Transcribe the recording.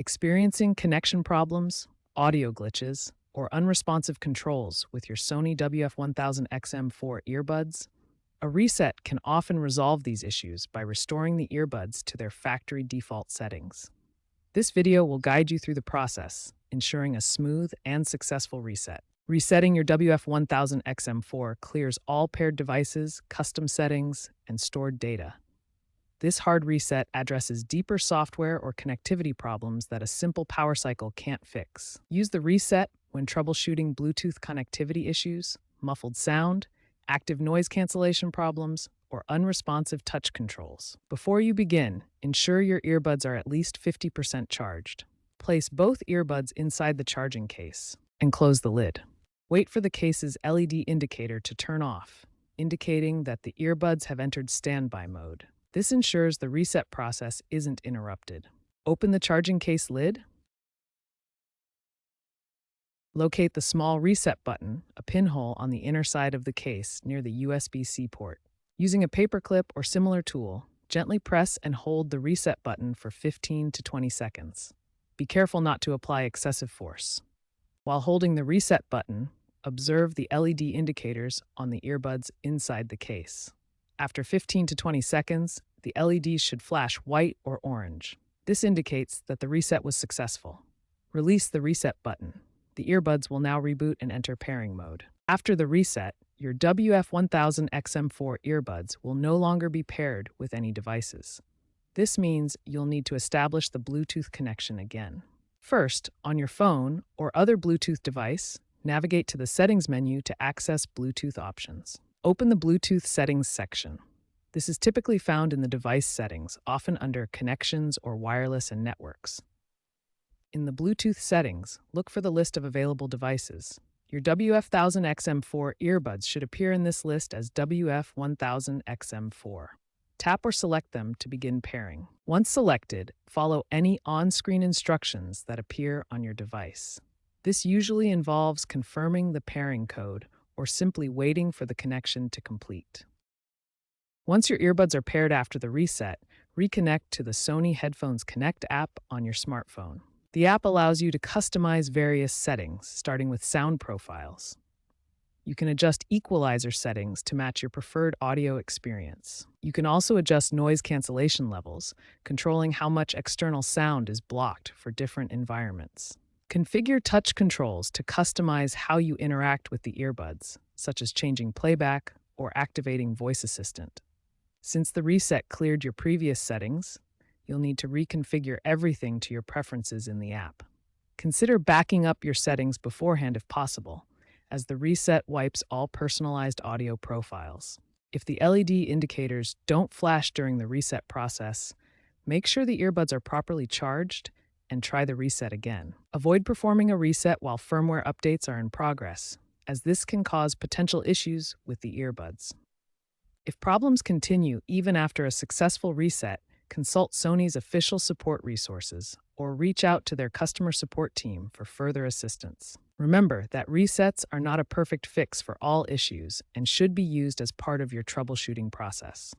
Experiencing connection problems, audio glitches, or unresponsive controls with your Sony WF-1000XM4 earbuds? A reset can often resolve these issues by restoring the earbuds to their factory default settings. This video will guide you through the process, ensuring a smooth and successful reset. Resetting your WF-1000XM4 clears all paired devices, custom settings, and stored data. This hard reset addresses deeper software or connectivity problems that a simple power cycle can't fix. Use the reset when troubleshooting Bluetooth connectivity issues, muffled sound, active noise cancellation problems, or unresponsive touch controls. Before you begin, ensure your earbuds are at least 50% charged. Place both earbuds inside the charging case and close the lid. Wait for the case's LED indicator to turn off, indicating that the earbuds have entered standby mode. This ensures the reset process isn't interrupted. Open the charging case lid. Locate the small reset button, a pinhole on the inner side of the case near the USB-C port. Using a paperclip or similar tool, gently press and hold the reset button for 15 to 20 seconds. Be careful not to apply excessive force. While holding the reset button, observe the LED indicators on the earbuds inside the case. After 15 to 20 seconds, the LEDs should flash white or orange. This indicates that the reset was successful. Release the reset button. The earbuds will now reboot and enter pairing mode. After the reset, your WF-1000XM4 earbuds will no longer be paired with any devices. This means you'll need to establish the Bluetooth connection again. First, on your phone or other Bluetooth device, navigate to the Settings menu to access Bluetooth options. Open the Bluetooth Settings section. This is typically found in the device settings, often under Connections or Wireless and Networks. In the Bluetooth settings, look for the list of available devices. Your WF-1000XM4 earbuds should appear in this list as WF-1000XM4. Tap or select them to begin pairing. Once selected, follow any on-screen instructions that appear on your device. This usually involves confirming the pairing code or simply waiting for the connection to complete. Once your earbuds are paired after the reset, reconnect to the Sony Headphones Connect app on your smartphone. The app allows you to customize various settings, starting with sound profiles. You can adjust equalizer settings to match your preferred audio experience. You can also adjust noise cancellation levels, controlling how much external sound is blocked for different environments. Configure touch controls to customize how you interact with the earbuds, such as changing playback or activating voice assistant. Since the reset cleared your previous settings, you'll need to reconfigure everything to your preferences in the app. Consider backing up your settings beforehand if possible, as the reset wipes all personalized audio profiles. If the LED indicators don't flash during the reset process, make sure the earbuds are properly charged and try the reset again. Avoid performing a reset while firmware updates are in progress, as this can cause potential issues with the earbuds. If problems continue even after a successful reset, consult Sony's official support resources or reach out to their customer support team for further assistance. Remember that resets are not a perfect fix for all issues and should be used as part of your troubleshooting process.